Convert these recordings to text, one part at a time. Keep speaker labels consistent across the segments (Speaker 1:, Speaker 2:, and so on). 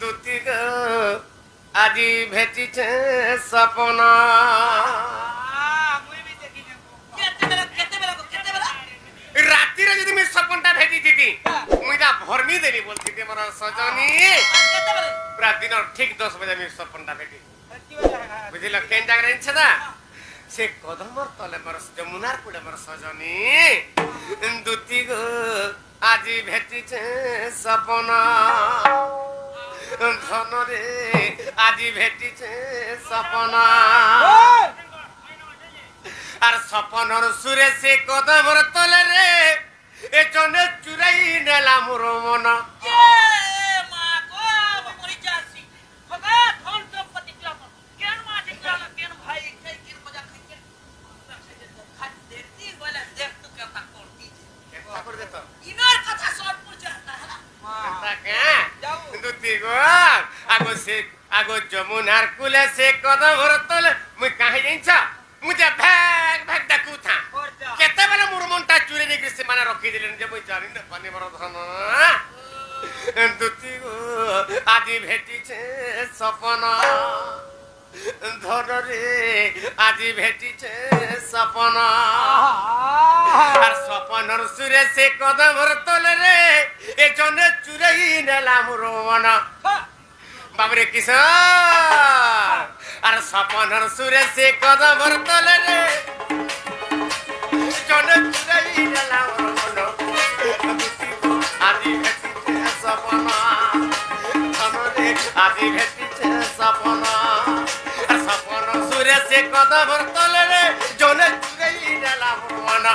Speaker 1: দুতি গো আজি ভেটিছে সপনা রাত্রিরে যদি আমি সপনটা ভেটি দিতি মুই তা ভরমি দেলি বলছি মোর সজনী রাত দিন ঠিক 10 বাজে আমি সপনটা ভেটি বুঝিল কেন জায়গা জানিছ না সে কদমর তলে মোর যমুনার কুড়ে মোর সজনী দুতি গো আজি ভেটিছে সপনা ধনরে আজি ভেটিছে সপনা আর সপনর সুরে সে কদমর তলে রে এ জনে চুরাই নেলা মোর মন আগো যমুনার কুলে সে কদমর তলে মুই কাহি জানিছ মুঝে ভাগ ভাগ ডাকু থা কেতেবেলে মোর মনটা চুরি নেকি সে মানে রখি দিলেন যে মুই জানি না পানি মর ধন দুতি গো আজি ভেটিছে সপন ধরে আজি ভেটিছে সপন আর সপনর সুরে সে কদমর তলে রে এ জনে চুরাই নেলা মোর মন বাবরে কিশোর আর সপনর সুরে সে কদমর তলে রে জনে চুরাই নেলা মোর মন আজি ভেটিছে সপন ধরে আজি ভেটিছে সপন আর সপন সুরে সে কদমর তলে রে জনে চুরাই নেলা মোর মন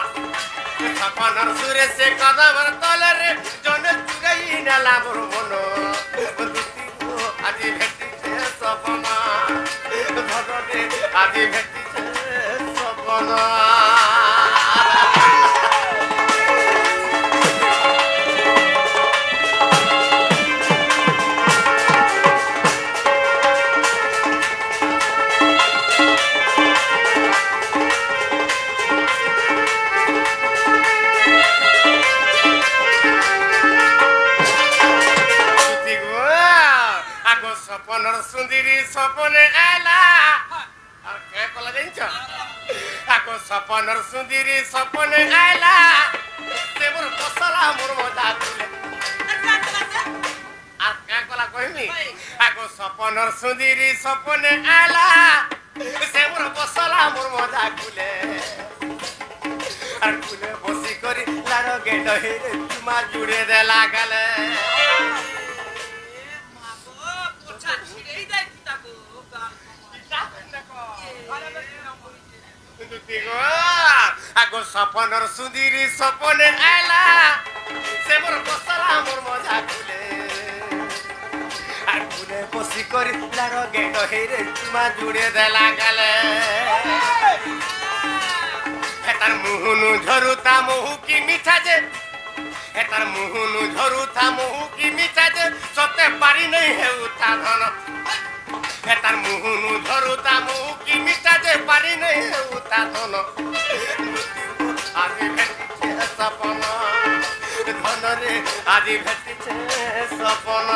Speaker 1: সপনর সুরে সে কদমর তলে রে জনে চুরাই নেলা মোর মন আজি ভেটিছে সপনা ধরে আজি ভেটিছে সপনা সপনর সুন্দরী সপনে আলা আর কে কলা জানিছ আগো সপনর সুন্দরী সপনে আলা সে মোর বসলা মোর মজা কুলে আর কে কলা কইমি আগো সপনর সুন্দরী সপনে আলা সে মোর বসলা মোর মজা কুলে আর কুলে বসি করি লার গেট হেরে চুমা জুড়ে দেলা গেলে আগো সপনর সুন্দরী সপনে আলা সে মোর বসলা মোর মজা কুলে আর কুলে বসি করি লার গেট হেরে চুমা জুড়ে দেলা গেলে হেতার মুহুনু ঝরুতা মহু কি মিঠা যে হেতার মুহুনু ঝরুতা মহু কি মিঠা যে সতে পারি নাই হেউতা ধন হেতার মুহুনু ঝরুতা মহু কি মিঠা যে পারি নাই হেউতা ধন আজি ভেটিছে সপন ধনরে আজি ভেটিছে সপন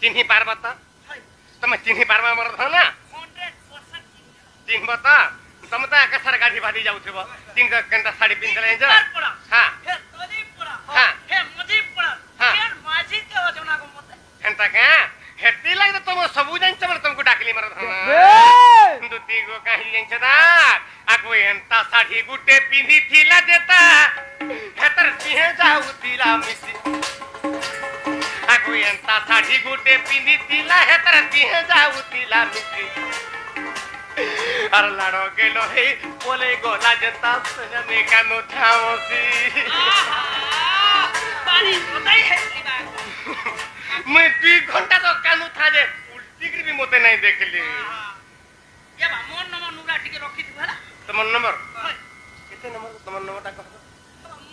Speaker 1: चिन्ही पारबा त तमे चिन्ही पारबा मोर धना 100% चिन्हब त तमे त आकाशर गाडी भादी जाउथबो तिन केनता साडी पिनले जा हां हे तोदी पडा हां हे मजी पडा केन माजी के वजना को मत हेनता के हेती लाग तमे सबु जान चबर तुमको डाकली मोर धना दुती गो काहि जान छदा आगो एंता साडी गुटे पिंधी थिला देता हेतर तिहे जाउतिला मिसी एंता साड़ी गुटे पिंदी तिला हेतर तिहे जाउतिला मिसी আর লাড়ো গেল হে বলে গোলা জতা সজনে কানো ঠাওসি পানি मुते नहीं देखली
Speaker 2: ये बा मोर नंबर नुरा टिके रखी थी भला
Speaker 1: तुम नंबर कितने नंबर तुम नंबर ता कह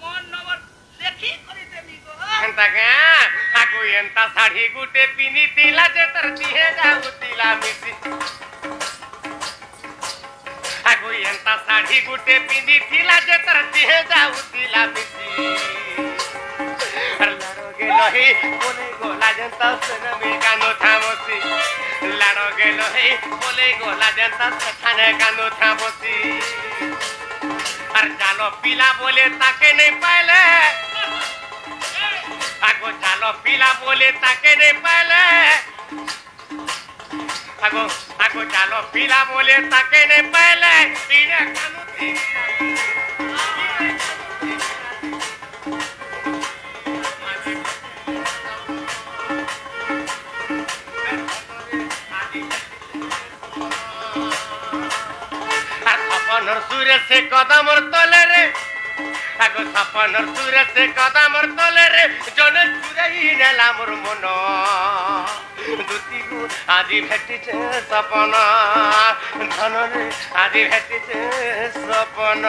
Speaker 2: मोर नंबर लेखी करी देमी को
Speaker 1: एंता के आगो एंता साड़ी गुटे पिनी तिला जे तरती है जाऊ तिला मिसी आगो एंता साड़ी गुटे पिनी तिला जे तरती है जाऊ तिला मिसी लाडो गेलो हे बोले गोला जनता सन में कानो थामोसी लाडो गेलो हे बोले गोला जनता सखाने कानो थामोसी अर जानो पीला बोले ताके नहीं पाले आगो जानो पीला बोले ताके नहीं पाले आगो जानो पीला बोले ताके नहीं पाले इने कानो थी सपनर सूर्य से कदम तले रे आगो सपनर सूर्य से कदम तले रे जन चुराई नेला मोर मन दुती गु आदि भेटिছে सपन धन रे आदि भेटिছে सपन